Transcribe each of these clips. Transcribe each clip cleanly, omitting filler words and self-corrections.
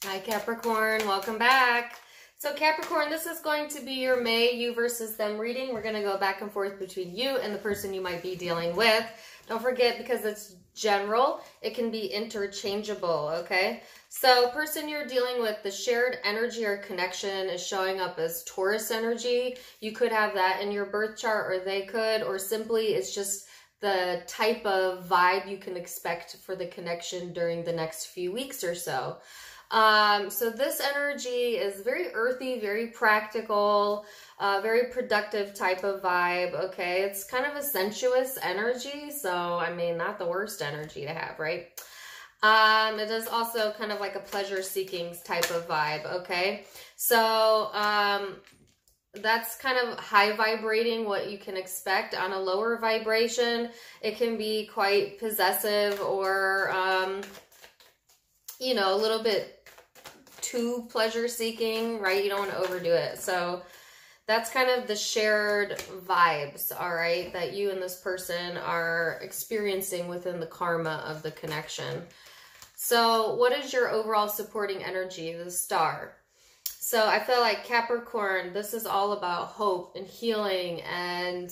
Hi Capricorn, welcome back. So Capricorn, this is going to be your May you versus them reading. We're going to go back and forth between you and the person you might be dealing with. Don't forget, because it's general, it can be interchangeable, okay? So person you're dealing with, the shared energy or connection is showing up as Taurus energy. You could have that in your birth chart, or they could, or simply it's just the type of vibe you can expect for the connection during the next few weeks or so. So this energy is very earthy, very practical, very productive type of vibe, okay? It's kind of a sensuous energy, so, I mean, not the worst energy to have, right? It is also kind of like a pleasure-seeking type of vibe, okay? So, that's kind of high vibrating, what you can expect. On a lower vibration, it can be quite possessive or, you know, a little bit too pleasure seeking, right? You don't want to overdo it. So that's kind of the shared vibes, all right, that you and this person are experiencing within the karma of the connection. So what is your overall supporting energy? The Star. So I feel like Capricorn, this is all about hope and healing and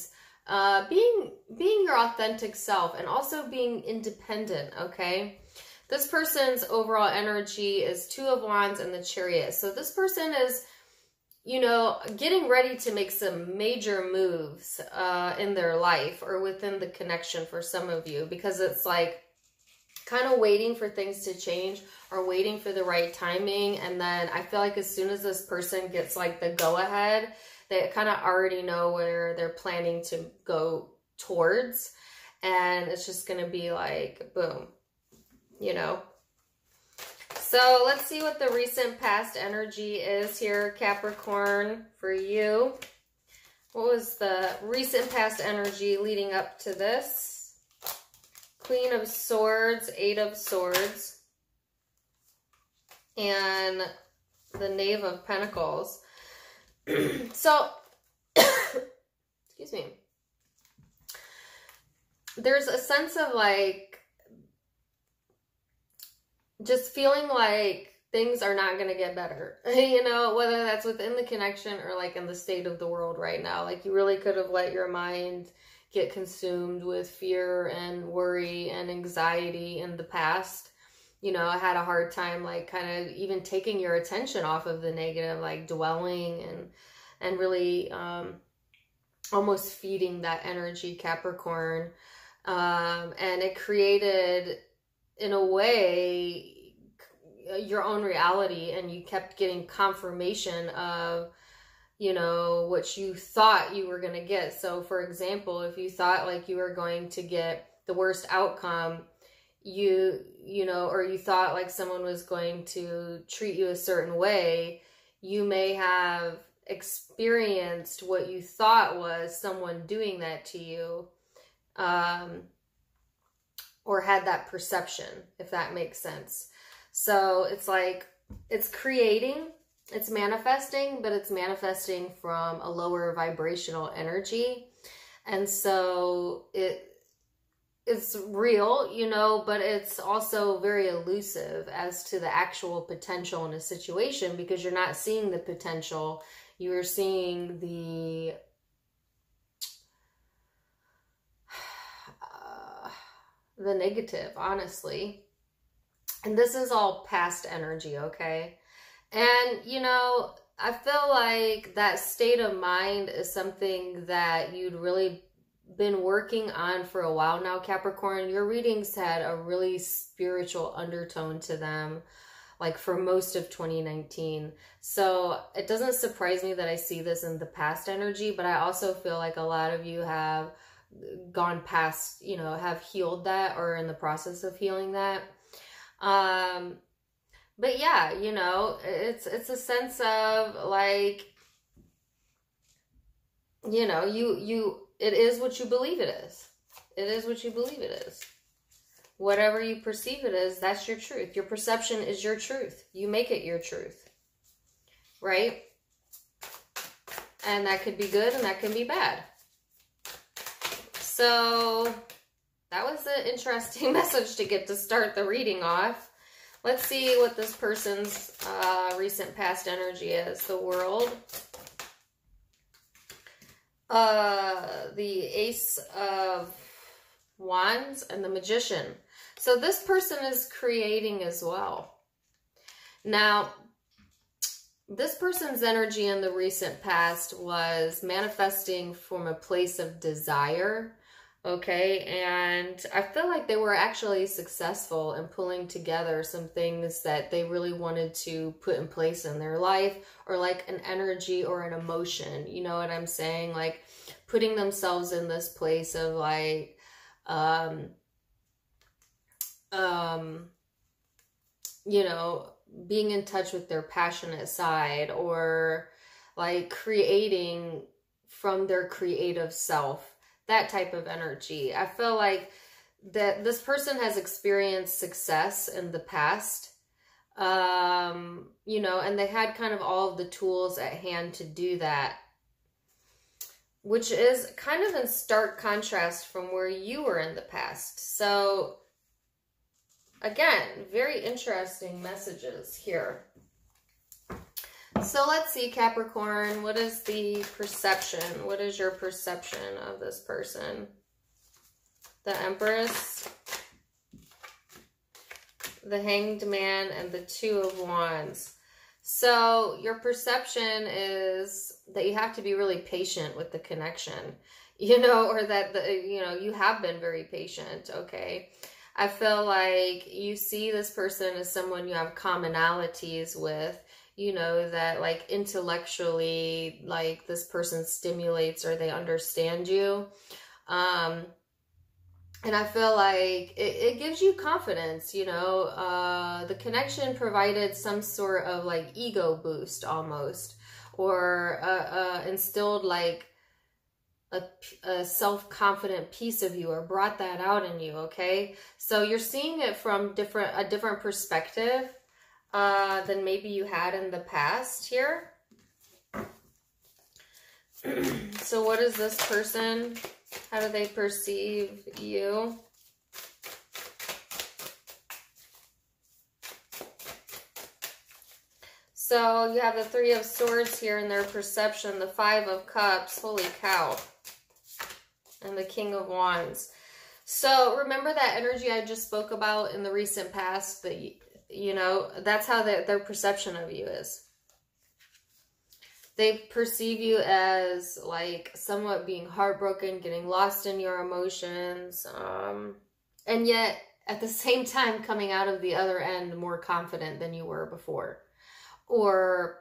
being your authentic self and also being independent, okay? This person's overall energy is Two of Wands and the Chariot. So this person is, you know, getting ready to make some major moves in their life or within the connection for some of you, because it's like kind of waiting for things to change or waiting for the right timing. And then I feel like as soon as this person gets like the go-ahead, they kind of already know where they're planning to go towards. And it's just going to be like, boom. You know, so let's see what the recent past energy is here, Capricorn, for you. What was the recent past energy leading up to this? Queen of Swords, Eight of Swords, and the Knave of Pentacles. So, excuse me. There's a sense of like, just feeling like things are not going to get better, you know, whether that's within the connection or like in the state of the world right now. Like you really could have let your mind get consumed with fear and worry and anxiety in the past. You know, I had a hard time like kind of even taking your attention off of the negative, like dwelling and really almost feeding that energy, Capricorn. And it created, in a way, your own reality, and you kept getting confirmation of, you know, what you thought you were going to get. So for example, if you thought like you were going to get the worst outcome, you know, or you thought like someone was going to treat you a certain way, you may have experienced what you thought was someone doing that to you, or had that perception, if that makes sense. So it's like, it's creating, it's manifesting, but it's manifesting from a lower vibrational energy. And so it's real, you know, but it's also very elusive as to the actual potential in a situation, because you're not seeing the potential. You are seeing the negative, honestly. And this is all past energy, okay? And, you know, I feel like that state of mind is something that you'd really been working on for a while now, Capricorn. Your readings had a really spiritual undertone to them, like for most of 2019. So it doesn't surprise me that I see this in the past energy, but I also feel like a lot of you have gone past, you know, have healed that or in the process of healing that. But yeah, you know, it's a sense of like, you know, it is what you believe it is. It is what you believe it is. Whatever you perceive it as, that's your truth. Your perception is your truth. You make it your truth, right? And that could be good and that can be bad. So that was an interesting message to get to start the reading off. Let's see what this person's recent past energy is. The World. The Ace of Wands and the Magician. So this person is creating as well. Now, this person's energy in the recent past was manifesting from a place of desire, okay? And I feel like they were actually successful in pulling together some things that they really wanted to put in place in their life, or like an energy or an emotion, you know what I'm saying? Like putting themselves in this place of like, you know, being in touch with their passionate side, or like creating from their creative self, that type of energy. I feel like that this person has experienced success in the past, you know, and they had kind of all of the tools at hand to do that, which is kind of in stark contrast from where you were in the past. So again, very interesting messages here. So let's see, Capricorn, what is the perception? What is your perception of this person? The Empress, the Hanged Man, and the Two of Wands. So your perception is that you have to be really patient with the connection, you know, or that, you know, you have been very patient, okay? I feel like you see this person as someone you have commonalities with, you know, that like intellectually, like this person stimulates or they understand you. And I feel like it gives you confidence, you know. The connection provided some sort of like ego boost almost, or instilled like a self-confident piece of you, or brought that out in you, okay? So you're seeing it from a different perspective than maybe you had in the past here. So what is this person? How do they perceive you? So you have the Three of Swords here in their perception, the Five of Cups, holy cow, and the King of Wands. So remember that energy I just spoke about in the recent past, that, you know, that's how their perception of you is. They perceive you as like somewhat being heartbroken, getting lost in your emotions, and yet at the same time coming out of the other end more confident than you were before, or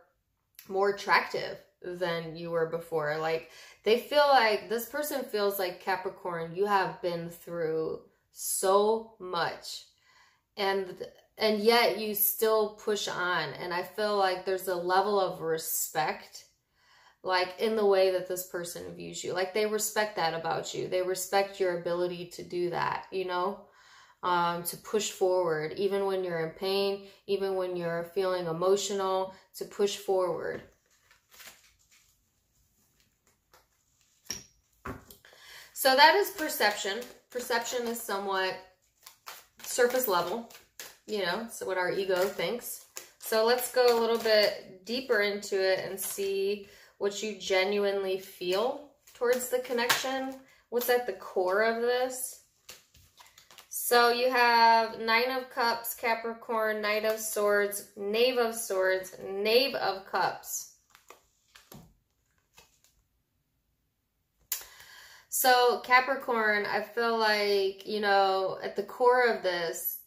more attractive than you were before. Like they feel like, this person feels like, Capricorn, you have been through so much, and yet you still push on. And I feel like there's a level of respect, like in the way that this person views you. Like they respect that about you. They respect your ability to do that, you know, to push forward, even when you're in pain, even when you're feeling emotional, to push forward. So that is perception. Perception is somewhat surface level, you know, so what our ego thinks. So let's go a little bit deeper into it and see what you genuinely feel towards the connection. What's at the core of this? So you have Nine of Cups, Capricorn, Knight of Swords, Knave of Swords, Knave of Cups. So Capricorn, I feel like, you know, at the core of this,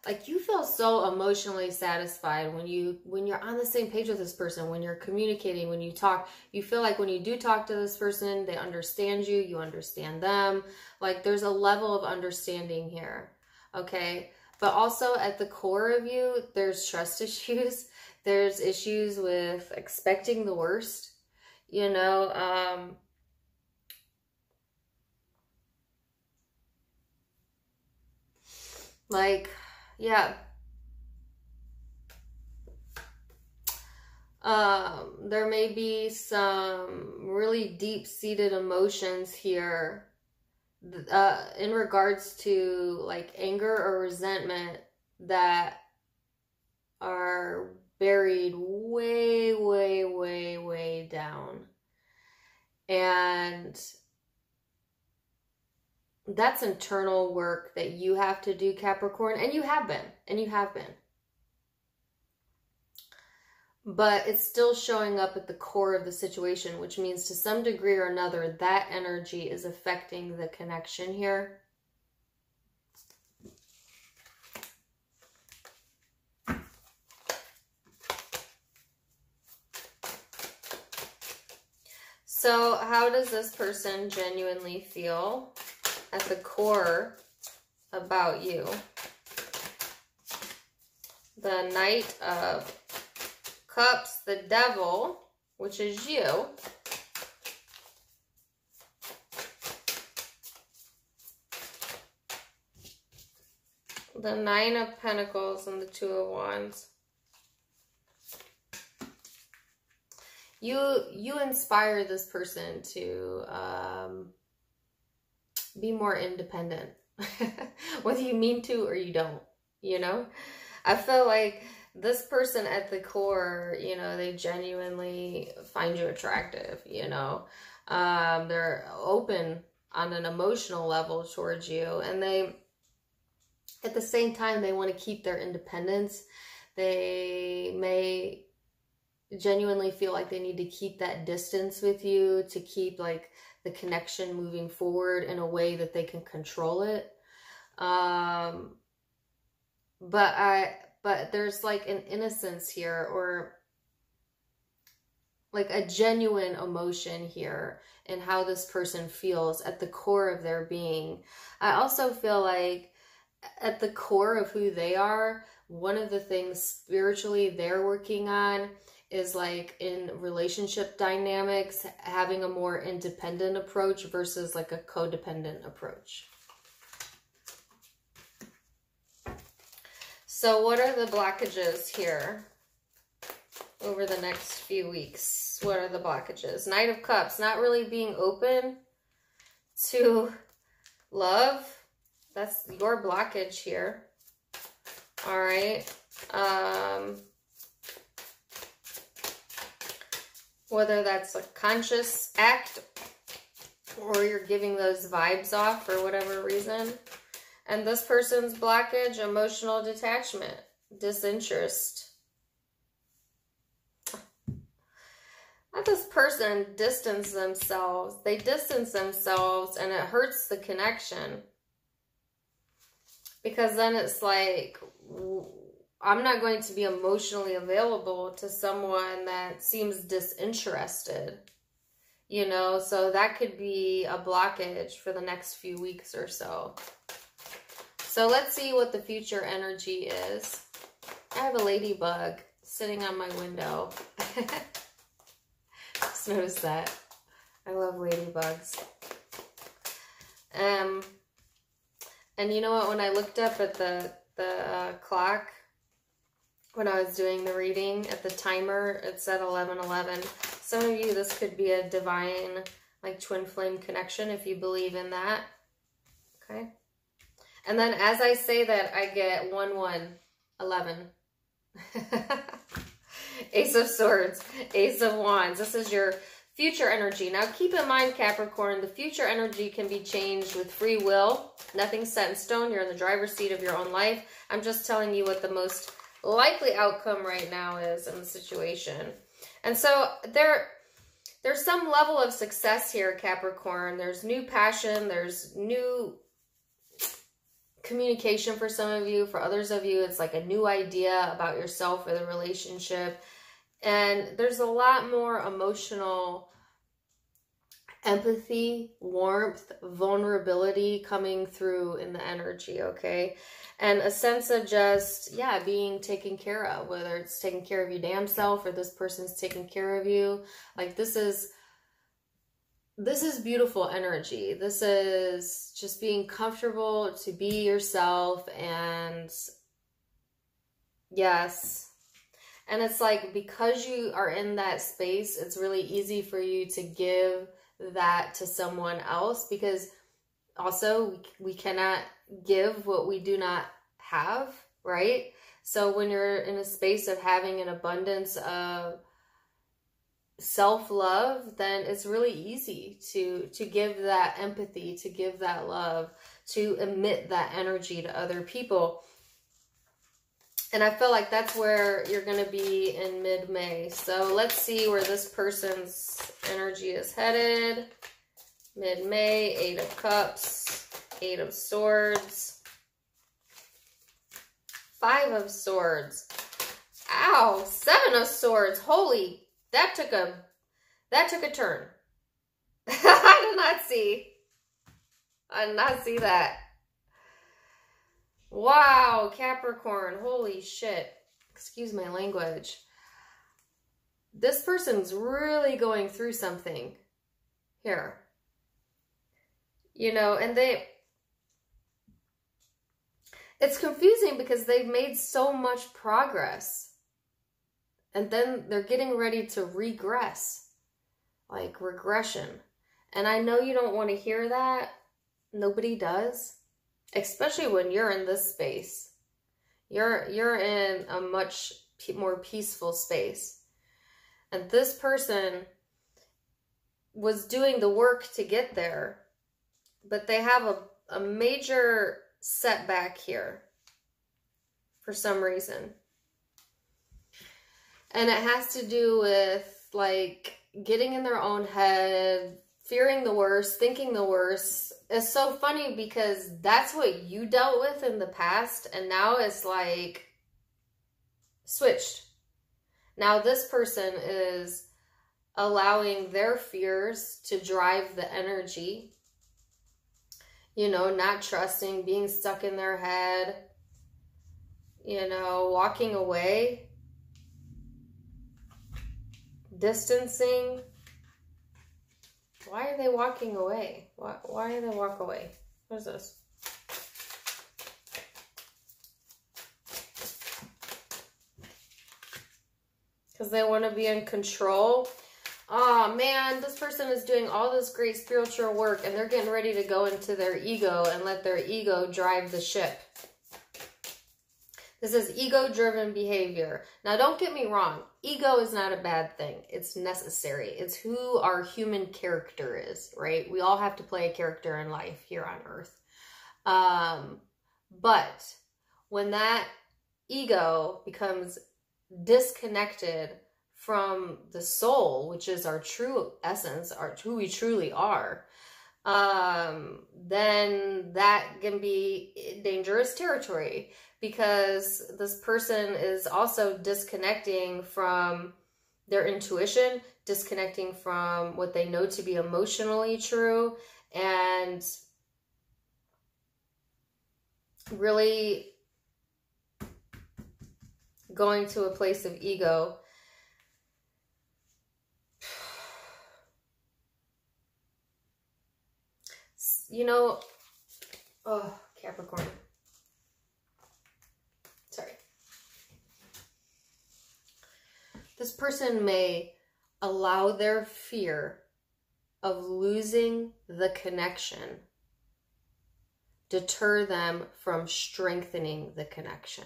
like you feel so emotionally satisfied when you're on the same page with this person, when you're communicating, when you talk. You feel like when you do talk to this person, they understand you, you understand them. Like there's a level of understanding here, okay? But also at the core of you, there's trust issues. There's issues with expecting the worst, you know. Like, yeah. There may be some really deep-seated emotions here in regards to like anger or resentment that buried way, way, way, way down. And that's internal work that you have to do, Capricorn, and you have been. But it's still showing up at the core of the situation, which means to some degree or another, that energy is affecting the connection here. So how does this person genuinely feel at the core about you? The Knight of Cups, the Devil, which is you. The Nine of Pentacles and the Two of Wands. You inspire this person to be more independent, whether you mean to or you don't, you know? I feel like this person at the core, you know, they genuinely find you attractive, you know? They're open on an emotional level towards you, and they, at the same time, they want to keep their independence. They may genuinely feel like they need to keep that distance with you to keep like the connection moving forward in a way that they can control it. But there's like an innocence here, or like a genuine emotion here in how this person feels at the core of their being. I also feel like at the core of who they are, one of the things spiritually they're working on is like in relationship dynamics, having a more independent approach versus like a codependent approach. So what are the blockages here over the next few weeks? What are the blockages? Knight of Cups, not really being open to love. That's your blockage here. All right. Whether that's a conscious act or you're giving those vibes off for whatever reason. And this person's blockage, emotional detachment, disinterest. Let this person distance themselves. They distance themselves and it hurts the connection. Because then it's like, I'm not going to be emotionally available to someone that seems disinterested, you know, so that could be a blockage for the next few weeks or so. So let's see what the future energy is. I have a ladybug sitting on my window. Just noticed that. I love ladybugs. And you know what, when I looked up at the clock, when I was doing the reading at the timer, it said 11:11. Some of you, this could be a divine, like, twin flame connection if you believe in that. Okay. And then as I say that, I get 11. Ace of Swords, Ace of Wands. This is your future energy. Now keep in mind, Capricorn, the future energy can be changed with free will. Nothing's set in stone. You're in the driver's seat of your own life. I'm just telling you what the most likely outcome right now is in the situation. And so there's some level of success here, Capricorn. There's new passion. There's new communication for some of you. For others of you, it's like a new idea about yourself or the relationship. And there's a lot more emotional empathy, warmth, vulnerability coming through in the energy, okay? And a sense of just, yeah, being taken care of, whether it's taking care of your damn self or this person's taking care of you. Like, this is beautiful energy. This is just being comfortable to be yourself, and yes. And it's like, because you are in that space, it's really easy for you to give that to someone else, because also we cannot give what we do not have, right? So when you're in a space of having an abundance of self-love, then it's really easy to give that empathy, to give that love, to emit that energy to other people. And I feel like that's where you're going to be in mid-May. So let's see where this person's energy is headed. Mid-May, 8 of Cups, 8 of Swords, 5 of Swords. Ow, 7 of Swords. Holy, that took a turn. I did not see that. Wow, Capricorn, holy shit. Excuse my language. This person's really going through something here. You know, and it's confusing because they've made so much progress. And then they're getting ready to regress. Like regression. And I know you don't want to hear that. Nobody does. Especially when you're in this space. You're in a much more peaceful space. And this person was doing the work to get there. But they have a major setback here. For some reason. And it has to do with like getting in their own head, fearing the worst, thinking the worst. It's so funny because that's what you dealt with in the past, and now it's like switched. Now this person is allowing their fears to drive the energy. You know, not trusting, being stuck in their head, you know, walking away, distancing. Why are they walking away? Why do they walk away? What is this? Because they want to be in control. Oh man, this person is doing all this great spiritual work and they're getting ready to go into their ego and let their ego drive the ship. This is ego-driven behavior. Now, don't get me wrong. Ego is not a bad thing. It's necessary. It's who our human character is, right? We all have to play a character in life here on Earth. But when that ego becomes disconnected from the soul, which is our true essence, who we truly are, then that can be dangerous territory. Because this person is also disconnecting from their intuition, disconnecting from what they know to be emotionally true, and really going to a place of ego. You know, oh, Capricorn. Sorry. This person may allow their fear of losing the connection deter them from strengthening the connection.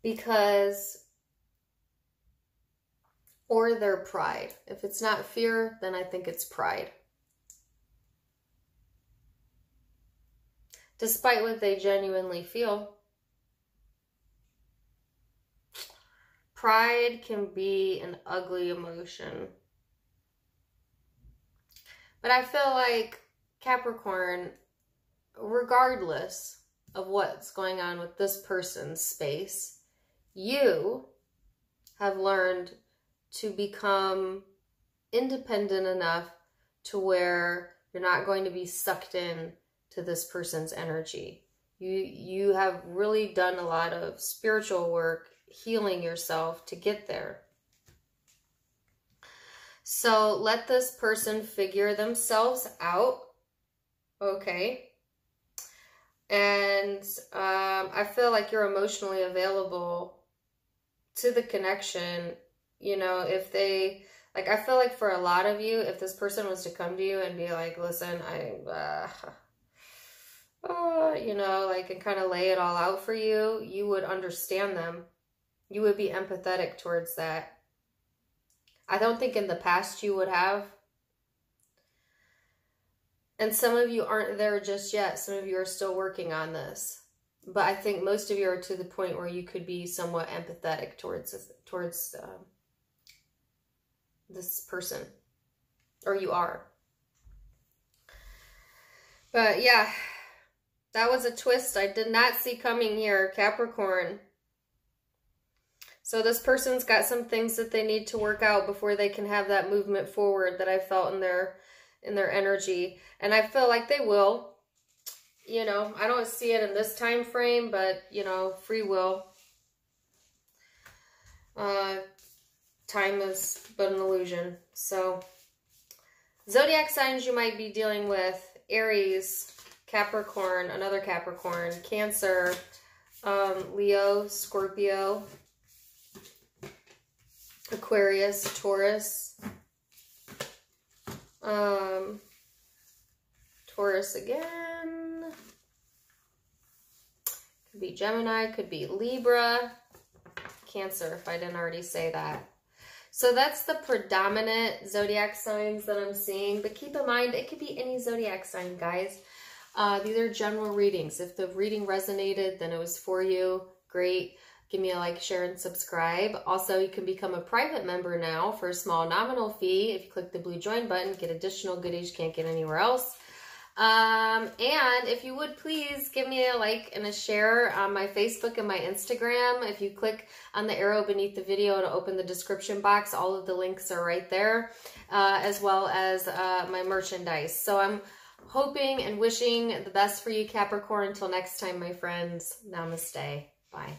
Because, or their pride. If it's not fear, then I think it's pride. Despite what they genuinely feel. Pride can be an ugly emotion. But I feel like Capricorn, regardless of what's going on with this person's space, you have learned to become independent enough to where you're not going to be sucked in to this person's energy. You have really done a lot of spiritual work, healing yourself to get there. So let this person figure themselves out. Okay. And I feel like you're emotionally available to the connection you know, if they, like, I feel like for a lot of you, if this person was to come to you and be like, listen, you know, like, and kind of lay it all out for you, you would understand them. You would be empathetic towards that. I don't think in the past you would have. And some of you aren't there just yet. Some of you are still working on this. But I think most of you are to the point where you could be somewhat empathetic towards this person. Or you are. But yeah, that was a twist I did not see coming here, Capricorn. So this person's got some things that they need to work out before they can have that movement forward that I felt in their energy. And I feel like they will. You know, I don't see it in this time frame, but, you know, free will. Time is but an illusion. So, zodiac signs you might be dealing with: Aries, Capricorn, another Capricorn, Cancer, Leo, Scorpio, Aquarius, Taurus, Taurus again, could be Gemini, could be Libra, Cancer, if I didn't already say that. So that's the predominant zodiac signs that I'm seeing, but keep in mind, it could be any zodiac sign, guys. These are general readings. If the reading resonated, then it was for you. Great. Give me a like, share, and subscribe. Also, you can become a private member now for a small nominal fee. If you click the blue join button, get additional goodies you can't get anywhere else. And if you would please give me a like and a share on my Facebook and my Instagram. If you click on the arrow beneath the video to open the description box, all of the links are right there, as well as my merchandise. So I'm hoping and wishing the best for you, Capricorn. Until next time, my friends. Namaste. Bye.